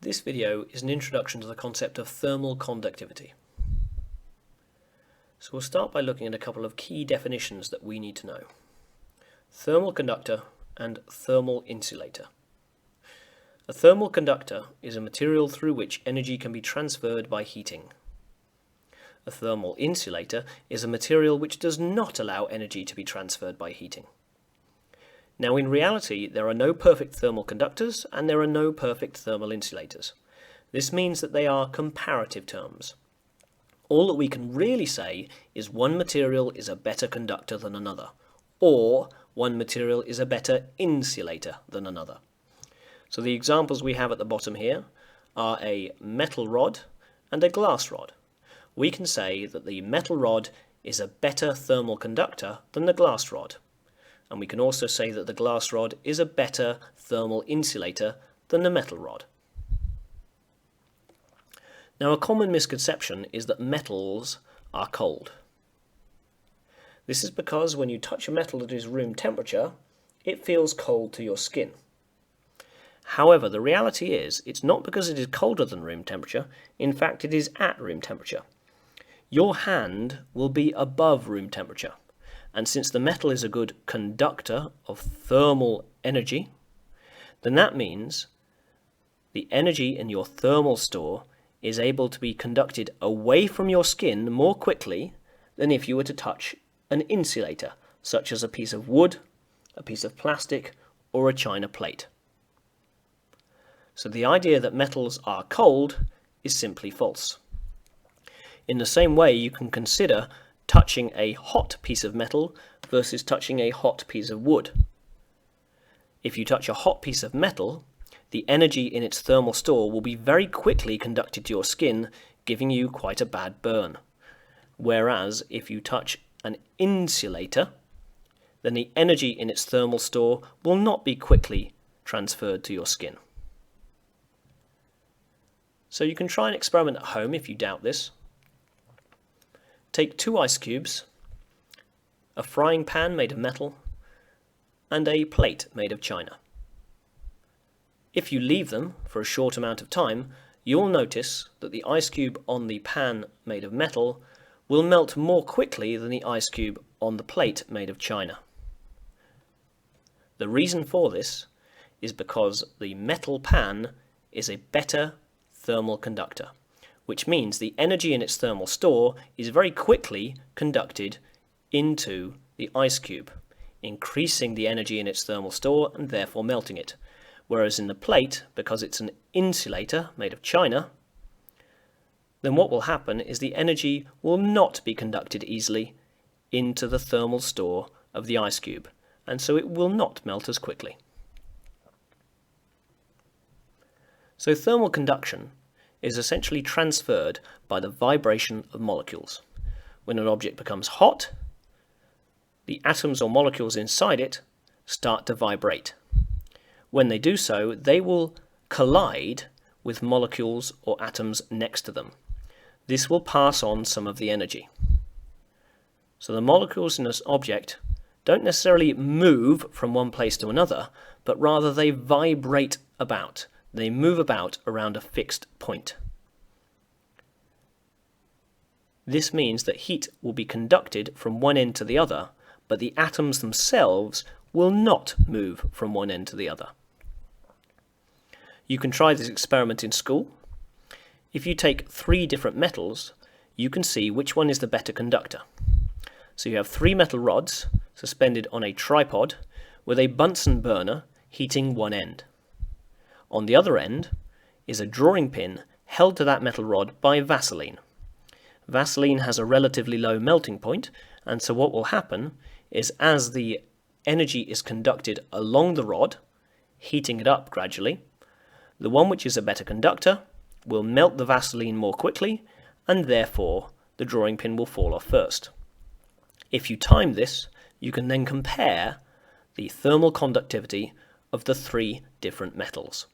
This video is an introduction to the concept of thermal conductivity. So we'll start by looking at a couple of key definitions that we need to know. Thermal conductor and thermal insulator. A thermal conductor is a material through which energy can be transferred by heating. A thermal insulator is a material which does not allow energy to be transferred by heating. Now, in reality, there are no perfect thermal conductors and there are no perfect thermal insulators. This means that they are comparative terms. All that we can really say is one material is a better conductor than another, or one material is a better insulator than another. So the examples we have at the bottom here are a metal rod and a glass rod. We can say that the metal rod is a better thermal conductor than the glass rod. And we can also say that the glass rod is a better thermal insulator than the metal rod. Now, a common misconception is that metals are cold. This is because when you touch a metal that is room temperature, it feels cold to your skin. However, the reality is, it's not because it is colder than room temperature. In fact, it is at room temperature. Your hand will be above room temperature. And since the metal is a good conductor of thermal energy, then that means the energy in your thermal store is able to be conducted away from your skin more quickly than if you were to touch an insulator, such as a piece of wood, a piece of plastic, or a china plate. So the idea that metals are cold is simply false. In the same way, you can consider touching a hot piece of metal versus touching a hot piece of wood. If you touch a hot piece of metal, the energy in its thermal store will be very quickly conducted to your skin, giving you quite a bad burn. Whereas if you touch an insulator, then the energy in its thermal store will not be quickly transferred to your skin. So you can try an experiment at home if you doubt this. Take 2 ice cubes, a frying pan made of metal, and a plate made of china. If you leave them for a short amount of time, you'll notice that the ice cube on the pan made of metal will melt more quickly than the ice cube on the plate made of china. The reason for this is because the metal pan is a better thermal conductor, which means the energy in its thermal store is very quickly conducted into the ice cube, increasing the energy in its thermal store and therefore melting it. Whereas in the plate, because it's an insulator made of china, then what will happen is the energy will not be conducted easily into the thermal store of the ice cube, and so it will not melt as quickly. So thermal conduction is essentially transferred by the vibration of molecules. When an object becomes hot, the atoms or molecules inside it start to vibrate. When they do so, they will collide with molecules or atoms next to them. This will pass on some of the energy. So the molecules in this object don't necessarily move from one place to another, but rather they vibrate about. They move about around a fixed point. This means that heat will be conducted from one end to the other, but the atoms themselves will not move from one end to the other. You can try this experiment in school. If you take 3 different metals, you can see which one is the better conductor. So you have 3 metal rods suspended on a tripod with a Bunsen burner heating one end. On the other end is a drawing pin held to that metal rod by Vaseline. Vaseline has a relatively low melting point, and so what will happen is as the energy is conducted along the rod, heating it up gradually, the one which is a better conductor will melt the Vaseline more quickly, and therefore the drawing pin will fall off first. If you time this, you can then compare the thermal conductivity of the 3 different metals.